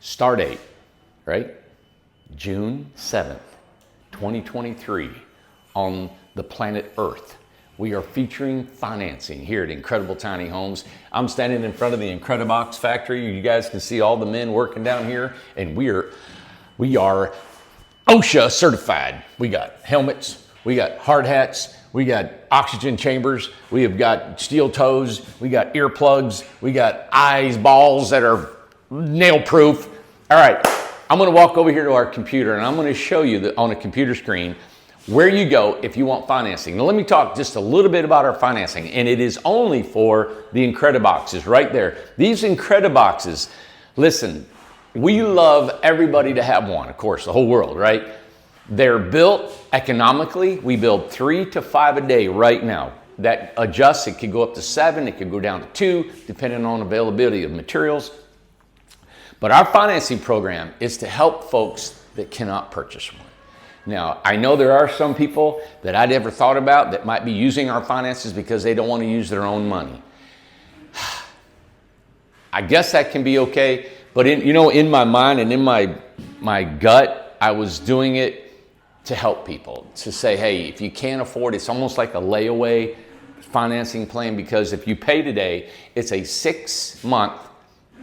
Start date, right? June 7th, 2023 on the planet Earth. We are featuring financing here at Incredible Tiny Homes. I'm standing in front of the Incredibox factory. You guys can see all the men working down here, and we are OSHA certified. We got helmets, we got hard hats, we got oxygen chambers, we have got steel toes, we got earplugs, we got balls that are nail proof. All right, I'm gonna walk over here to our computer and I'm gonna show you on a computer screen where you go if you want financing. Now let me talk just a little bit about our financing, and it is only for the Incrediboxes right there. These Incrediboxes, listen, we love everybody to have one, of course, the whole world, right? They're built economically. We build 3 to 5 a day right now. That adjusts, it could go up to 7, it could go down to 2, depending on availability of materials. But our financing program is to help folks that cannot purchase one. Now, I know there are some people that I never thought about that might be using our finances because they don't want to use their own money. I guess that can be okay, but in my mind and in my gut, I was doing it to help people, to say, hey, if you can't afford it, it's almost like a layaway financing plan, because if you pay today, it's a 6-month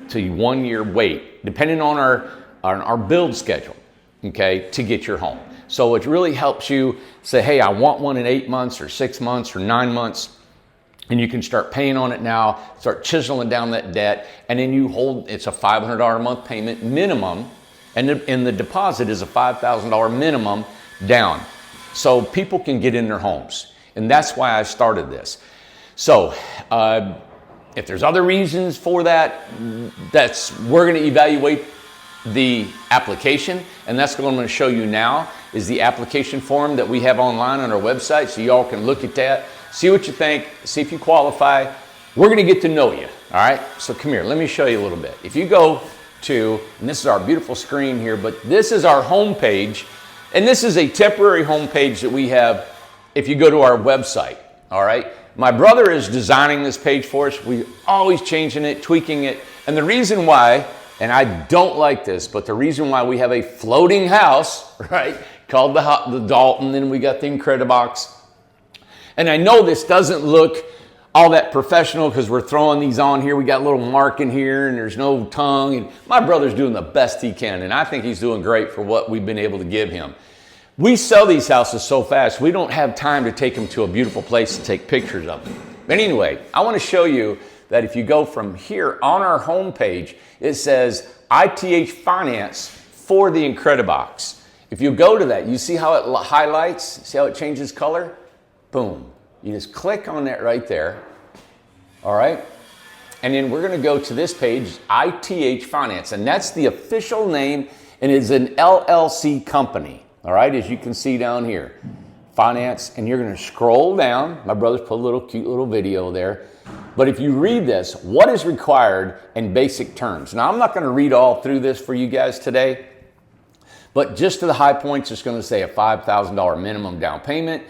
to 1 year wait, depending on our build schedule, okay, to get your home. So it really helps you say, hey, I want one in 8 months or 6 months or 9 months. And you can start paying on it now, start chiseling down that debt. And then it's a $500 a month payment minimum. And the deposit is a $5,000 minimum down. So people can get in their homes. And that's why I started this. So if there's other reasons for that, we're gonna evaluate the application, and that's what I'm going to show you now is the application form that we have online on our website, so y'all can look at that, see what you think, see if you qualify. We're going to get to know you, all right? So come here, let me show you a little bit. If you go to, and this is our beautiful screen here, but this is our home page, and this is a temporary home page that we have if you go to our website, all right? My brother is designing this page for us. We're always changing it, tweaking it, and the reason why, and I don't like this, but the reason why we have a floating house, right, called the Dalton, and we got the Incredibox. And I know this doesn't look all that professional because we're throwing these on here. We got a little mark in here and there's no tongue. And my brother's doing the best he can, and I think he's doing great for what we've been able to give him. We sell these houses so fast, we don't have time to take them to a beautiful place to take pictures of them. But anyway, I want to show you that if you go from here on our homepage, it says Ith Finance for the Incredibox. If you go to that, you see how it highlights, see how it changes color? Boom. You just click on that right there, all right? And then we're gonna go to this page, Ith Finance, and that's the official name, and it's an LLC company, all right, as you can see down here. Finance, and you're gonna scroll down. My brother's put a cute little video there. But if you read this, what is required in basic terms? Now, I'm not going to read all through this for you guys today, but just to the high points, it's going to say a $5,000 minimum down payment.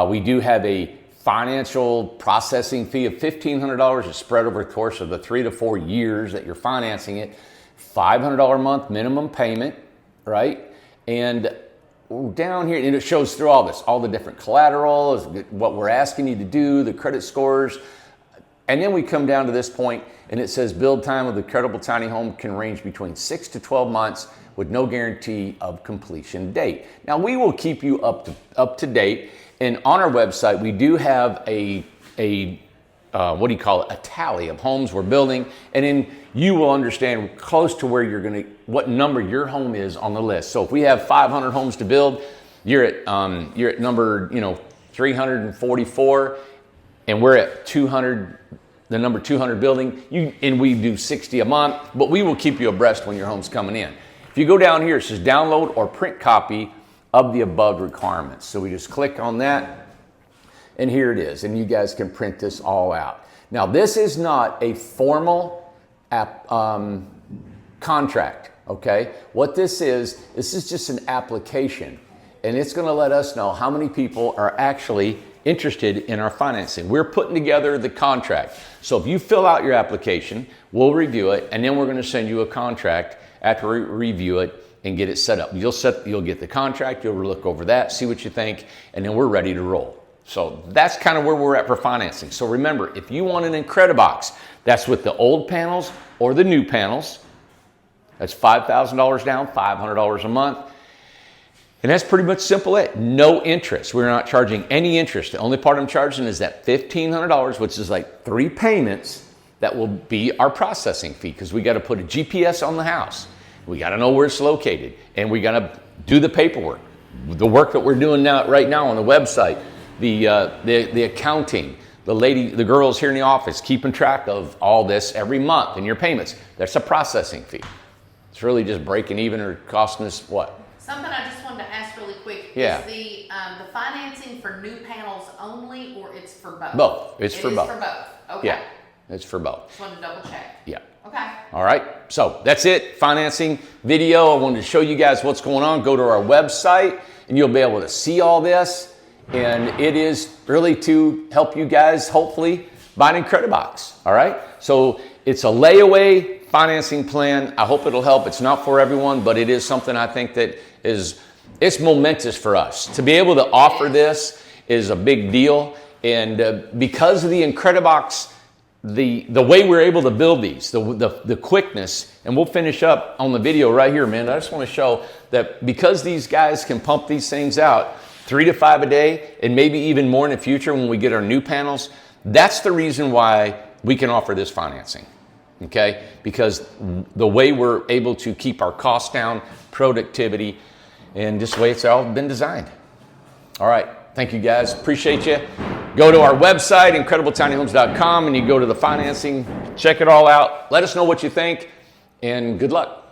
We do have a financial processing fee of $1,500. It's spread over the course of the 3 to 4 years that you're financing it. $500 a month minimum payment, right? And down here, and it shows through all this, all the different collateral, what we're asking you to do, the credit scores. And then we come down to this point, and it says build time of the Incredible Tiny Home can range between 6 to 12 months with no guarantee of completion date. Now, we will keep you up to date, and on our website, we do have a tally of homes we're building, and then you will understand close to where what number your home is on the list. So if we have 500 homes to build, you're at number 344, and we're at 200. The number 200 building, and we do 60 a month, but we will keep you abreast when your home's coming in. If you go down here, it says download or print copy of the above requirements. So we just click on that, and here it is, and you guys can print this all out. Now, this is not a formal contract, okay? What this is just an application, and it's gonna let us know how many people are actually interested in our financing. We're putting together the contract. So if you fill out your application, we'll review it, and then we're going to send you a contract after we review it and get it set up. You'll get the contract, you'll look over that, see what you think, and then we're ready to roll. So that's kind of where we're at for financing. So remember, if you want an Incredibox, that's with the old panels or the new panels. That's $5,000 down, $500 a month. And that's pretty much simple it. No interest. We're not charging any interest. The only part I'm charging is that $1,500, which is like 3 payments. That will be our processing fee, because we got to put a GPS on the house. We got to know where it's located, and we got to do the paperwork. The work that we're doing right now on the website, the accounting, the girls here in the office keeping track of all this every month and your payments. That's a processing fee. It's really just breaking even or costing us what? Something I just wanted to ask really quick. Yeah. Is the financing for new panels only, or it's for both? Both. It's for both. It is for both. Okay. Yeah, it's for both. Just wanted to double check. Yeah. Okay. All right. So that's it. Financing video. I wanted to show you guys what's going on. Go to our website and you'll be able to see all this. And it is really to help you guys hopefully buy an Incredibox. All right. So it's a layaway financing plan. I hope it'll help. It's not for everyone, but it is something I think that it's momentous for us. To be able to offer this is a big deal. And because of the Incredibox, the way we're able to build these, the quickness, and we'll finish up on the video right here, man. I just want to show that because these guys can pump these things out 3 to 5 a day, and maybe even more in the future when we get our new panels, that's the reason why we can offer this financing. Okay, because the way we're able to keep our costs down, productivity, and this way it's all been designed. All right, thank you guys, appreciate you. Go to our website, IncredibleTinyHomes.com, and you go to the financing, check it all out. Let us know what you think, and good luck.